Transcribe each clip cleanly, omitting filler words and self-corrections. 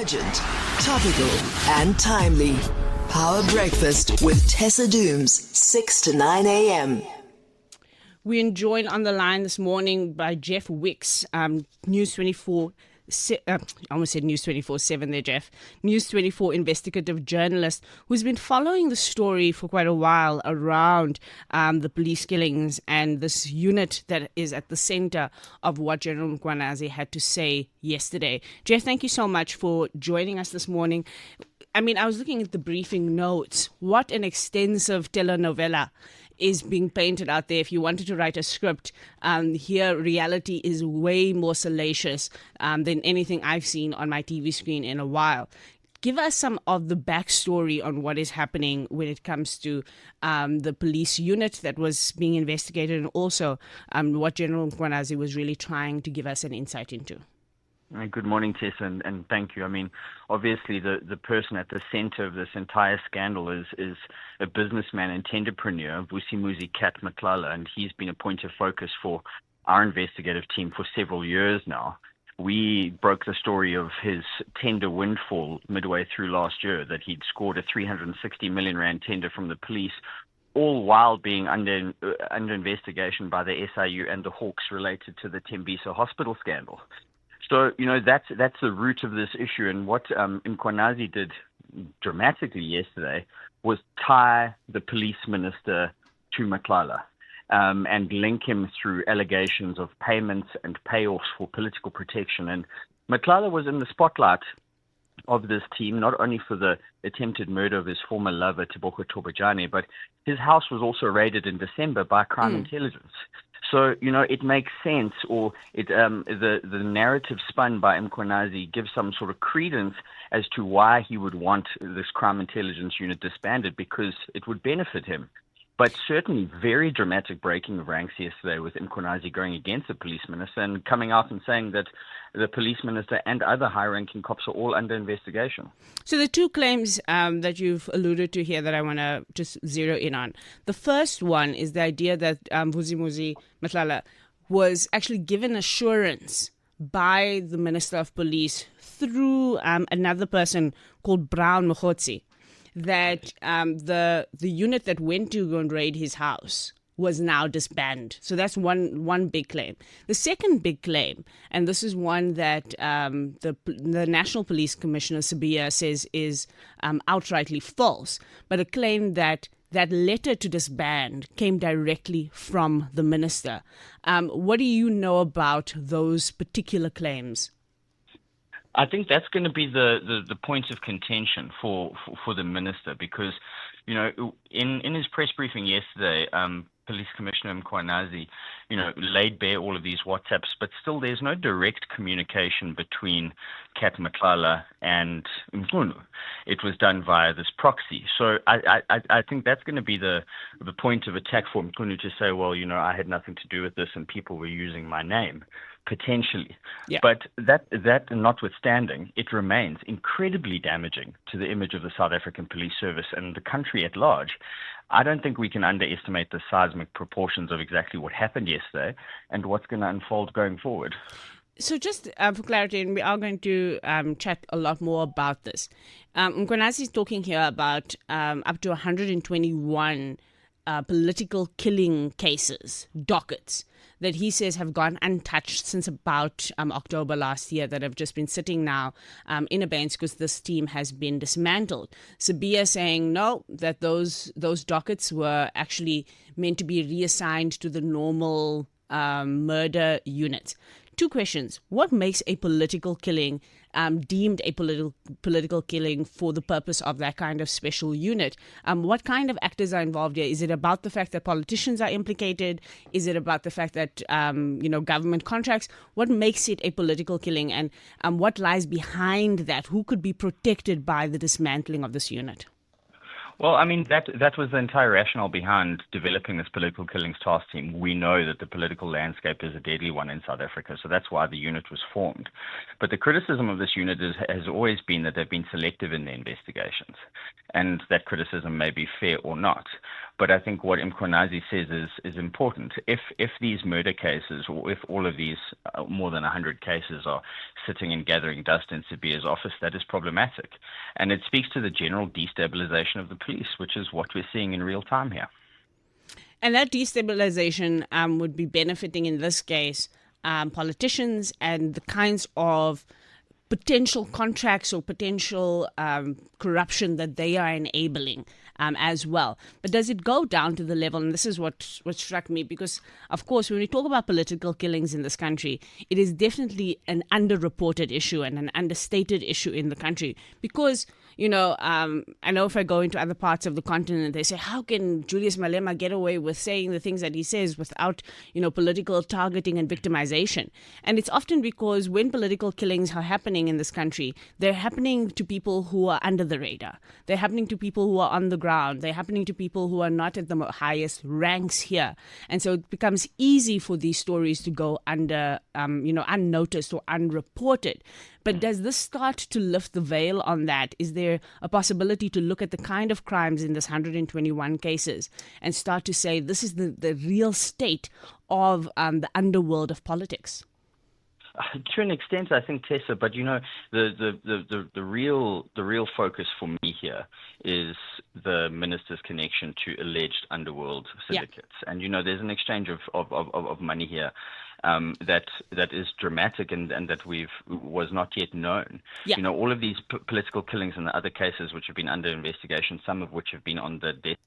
Urgent, topical, and timely. Power Breakfast with Tessa Dooms, 6 to 9 a.m. We're joined on the line this morning by Jeff Wicks, News24. I almost said News24/7 there, Jeff. News24 Investigative Journalist, who's been following the story for quite a while around the police killings and this unit that is at the center of what General Mchunu had to say yesterday. Jeff, thank you so much for joining us this morning. I mean, I was looking at the briefing notes. What an extensive telenovela is being painted out there. If you wanted to write a script, here reality is way more salacious than anything I've seen on my TV screen in a while. Give us some of the backstory on what is happening when it comes to the police unit that was being investigated, and also what General Mchunu was really trying to give us an insight into. Good morning, Tess, and thank you. I mean, obviously, the person at the center of this entire scandal is a businessman and tenderpreneur, Vusimusi Matlala, and he's been a point of focus for our investigative team for several years now. We broke the story of his tender windfall midway through last year, that he'd scored a 360 million rand tender from the police, all while being under investigation by the SIU and the Hawks related to the Tembisa hospital scandal. So, you know, that's the root of this issue. And what Mchunu did dramatically yesterday was tie the police minister to Matlala and link him through allegations of payments and payoffs for political protection. And Matlala was in the spotlight of this team, not only for the attempted murder of his former lover, Tebogo Tobajane, but his house was also raided in December by crime intelligence. So, you know, it makes sense, or the narrative spun by Mchunu gives some sort of credence as to why he would want this crime intelligence unit disbanded, because it would benefit him. But certainly very dramatic breaking of ranks yesterday with Mchunu going against the police minister and coming out and saying that the police minister and other high-ranking cops are all under investigation. So the two claims that you've alluded to here that I want to just zero in on. The first one is the idea that Vusimusi Matlala was actually given assurance by the Minister of Police through another person called Brown Mkhotsi, that the unit that went to go and raid his house was now disbanded. So that's one big claim. The second big claim, and this is one that the National Police Commissioner Sibiya says is outrightly false, but a claim that letter to disband came directly from the minister. What do you know about those particular claims? I think that's going to be the point of contention for the minister, because, you know, in his press briefing yesterday, Police Commissioner Mchunu, you know, laid bare all of these WhatsApps, but still there's no direct communication between Matlala and Mchunu. It was done via this proxy. So I think that's going to be the point of attack for Mchunu, to say, well, you know, I had nothing to do with this and people were using my name. Potentially. Yeah. But that notwithstanding, it remains incredibly damaging to the image of the South African Police Service and the country at large. I don't think we can underestimate the seismic proportions of exactly what happened yesterday and what's going to unfold going forward. So just for clarity, and we are going to chat a lot more about this. Mchunu is talking here about up to 121 political killing cases, dockets, that he says have gone untouched since about October last year, that have just been sitting now in abeyance because this team has been dismantled. Sibiya saying no, that those dockets were actually meant to be reassigned to the normal murder units. Two questions. What makes a political killing deemed a political killing for the purpose of that kind of special unit? What kind of actors are involved here? Is it about the fact that politicians are implicated? Is it about the fact that, government contracts? What makes it a political killing, and what lies behind that? Who could be protected by the dismantling of this unit? Well, I mean, that was the entire rationale behind developing this political killings task team. We know that the political landscape is a deadly one in South Africa, so that's why the unit was formed. But the criticism of this unit has always been that they've been selective in their investigations, and that criticism may be fair or not. But I think what Mchunu says is important. If these murder cases, or if all of these more than 100 cases are sitting and gathering dust in Sibiya's office, that is problematic. And it speaks to the general destabilization of the police, which is what we're seeing in real time here. And that destabilization would be benefiting, in this case, politicians and the kinds of potential contracts or potential corruption that they are enabling as well. But does it go down to the level, and this is what struck me, because, of course, when we talk about political killings in this country, it is definitely an underreported issue and an understated issue in the country. Because, I know if I go into other parts of the continent, they say, how can Julius Malema get away with saying the things that he says without, political targeting and victimization? And it's often because when political killings are happening in this country, they're happening to people who are under the radar. They're happening to people who are on the ground. They're happening to people who are not at the highest ranks here. And so it becomes easy for these stories to go under, unnoticed or unreported. But does this start to lift the veil on that? Is there a possibility to look at the kind of crimes in this 121 cases and start to say this is the real state of the underworld of politics? To an extent, I think, Tessa, but the real focus for me here is the minister's connection to alleged underworld syndicates, and there's an exchange of money here that is dramatic and that was not yet known. Yeah. All of these political killings and the other cases which have been under investigation, some of which have been on the death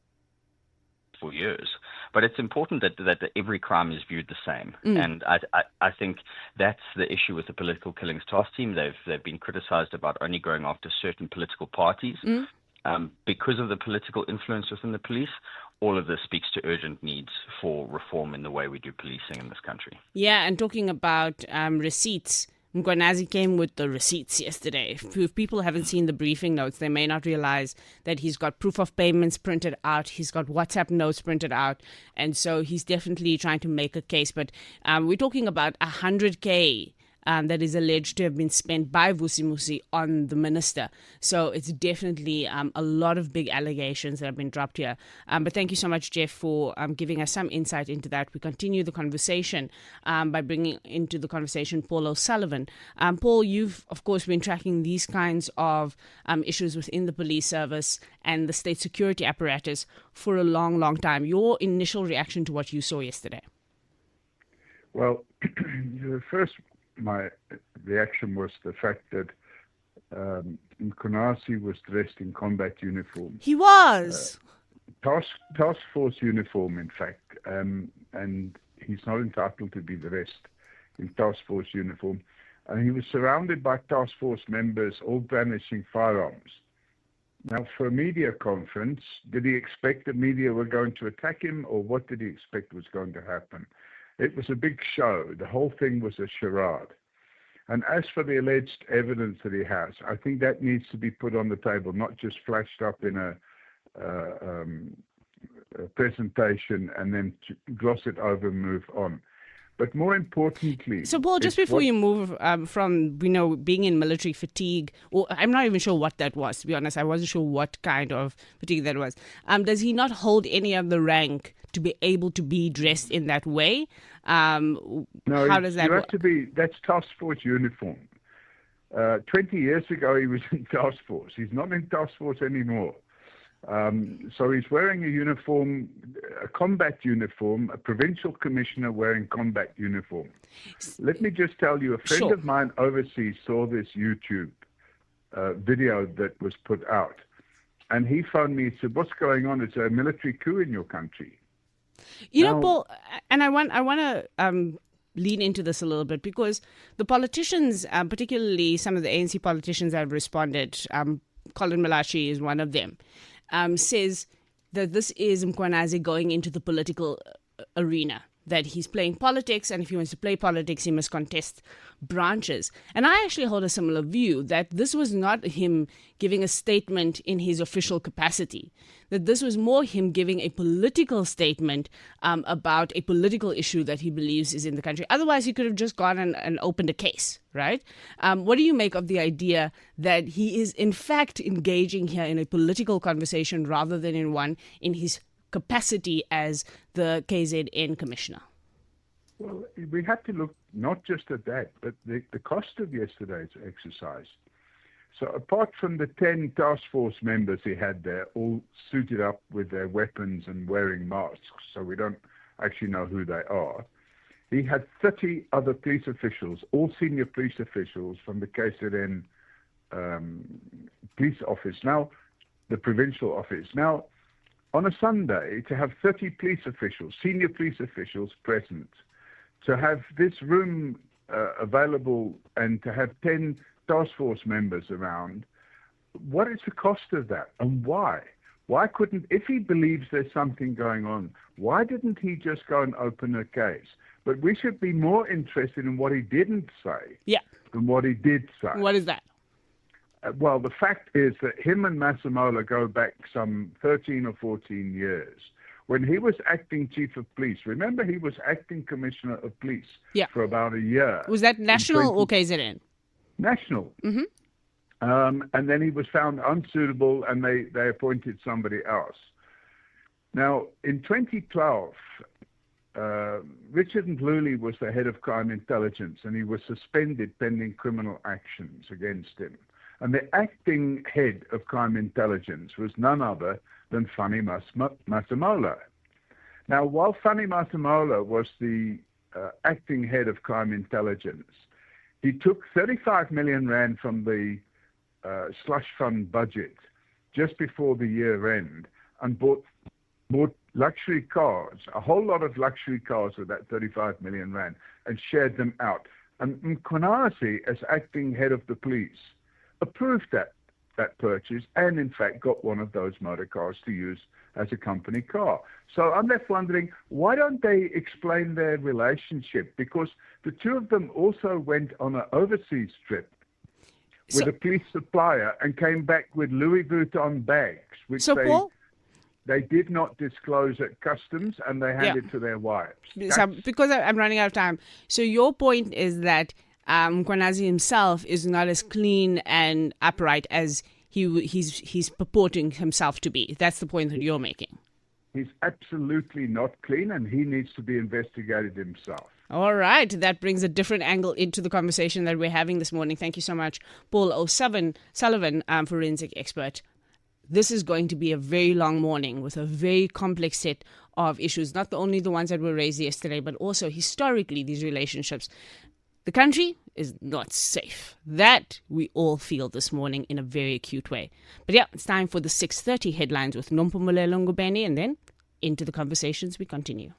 for years. But it's important that every crime is viewed the same. And I think that's the issue with the political killings task team. They've been criticized about only going after certain political parties. Because of the political influence within the police. All of this speaks to urgent needs for reform in the way we do policing in this country. Yeah, and talking about receipts, Mchunu came with the receipts yesterday. If people haven't seen the briefing notes, they may not realize that he's got proof of payments printed out. He's got WhatsApp notes printed out. And so he's definitely trying to make a case. But we're talking about 100K that is alleged to have been spent by Vusimusi on the minister. So it's definitely a lot of big allegations that have been dropped here. But thank you so much, Jeff, for giving us some insight into that. We continue the conversation by bringing into the conversation Paul O'Sullivan. Paul, you've, of course, been tracking these kinds of issues within the police service and the state security apparatus for a long, long time. Your initial reaction to what you saw yesterday? Well, my reaction was the fact that Mchunu was dressed in combat uniform. He was! Task force uniform, in fact. And he's not entitled to be dressed in task force uniform. And he was surrounded by task force members, all brandishing firearms. Now, for a media conference, did he expect the media were going to attack him, or what did he expect was going to happen? It was a big show. The whole thing was a charade. And as for the alleged evidence that he has, I think that needs to be put on the table, not just flashed up in a presentation and then gloss it over and move on. But more importantly... So, Paul, just before you move from, being in military fatigue, or I'm not even sure what that was, to be honest. I wasn't sure what kind of fatigue that was. Does he not hold any of the rank to be able to be dressed in that way? No, how does that work? That's task force uniform. 20 years ago, he was in task force. He's not in task force anymore. So he's wearing a uniform, a combat uniform, a provincial commissioner wearing combat uniform. Let me just tell you, a friend of mine overseas saw this YouTube video that was put out. And he phoned me and said, what's going on? Is there a military coup in your country? Paul, and I want to lean into this a little bit, because the politicians, particularly some of the ANC politicians that have responded, Colin Malachi is one of them, says that this is Mchunu going into the political arena, that he's playing politics, and if he wants to play politics, he must contest branches. And I actually hold a similar view, that this was not him giving a statement in his official capacity, that this was more him giving a political statement about a political issue that he believes is in the country. Otherwise, he could have just gone and opened a case, right? What do you make of the idea that he is, in fact, engaging here in a political conversation rather than in one in his capacity as the KZN commissioner? Well, we have to look not just at that, but the cost of yesterday's exercise. So apart from the 10 task force members he had there, all suited up with their weapons and wearing masks, so we don't actually know who they are, he had 30 other police officials, all senior police officials from the KZN police office, now the provincial office. Now, on a Sunday, to have 30 police officials, senior police officials present, to have this room available and to have 10 task force members around, what is the cost of that and why? Why couldn't, if he believes there's something going on, why didn't he just go and open a case? But we should be more interested in what he didn't say than what he did say. What is that? Well, the fact is that him and Masemola go back some 13 or 14 years. When he was acting chief of police, remember he was acting commissioner of police for about a year. Was that national or KZN? National. Mm-hmm. And then he was found unsuitable and they appointed somebody else. Now, in 2012, Richard Ndluli was the head of crime intelligence and he was suspended pending criminal actions against him. And the acting head of crime intelligence was none other than Fanny Masemola. Now, while Fanny Masemola was the acting head of crime intelligence, he took 35 million rand from the slush fund budget just before the year end and bought luxury cars, a whole lot of luxury cars with that 35 million rand, and shared them out. And Mchunu, as acting head of the police, approved that purchase and, in fact, got one of those motor cars to use as a company car. So I'm left wondering, why don't they explain their relationship? Because the two of them also went on an overseas trip with a police supplier and came back with Louis Vuitton bags, which they did not disclose at customs, and they handed to their wives. So, because I'm running out of time, so your point is that Mkhwanazi himself is not as clean and upright as he's purporting himself to be. That's the point that you're making. He's absolutely not clean, and he needs to be investigated himself. All right. That brings a different angle into the conversation that we're having this morning. Thank you so much, Paul O'Sullivan, forensic expert. This is going to be a very long morning with a very complex set of issues, not only the ones that were raised yesterday, but also historically these relationships. The country is not safe. That we all feel this morning in a very acute way. But yeah, it's time for the 6:30 headlines with Nompumelelo Ngubeni, and then into the conversations we continue.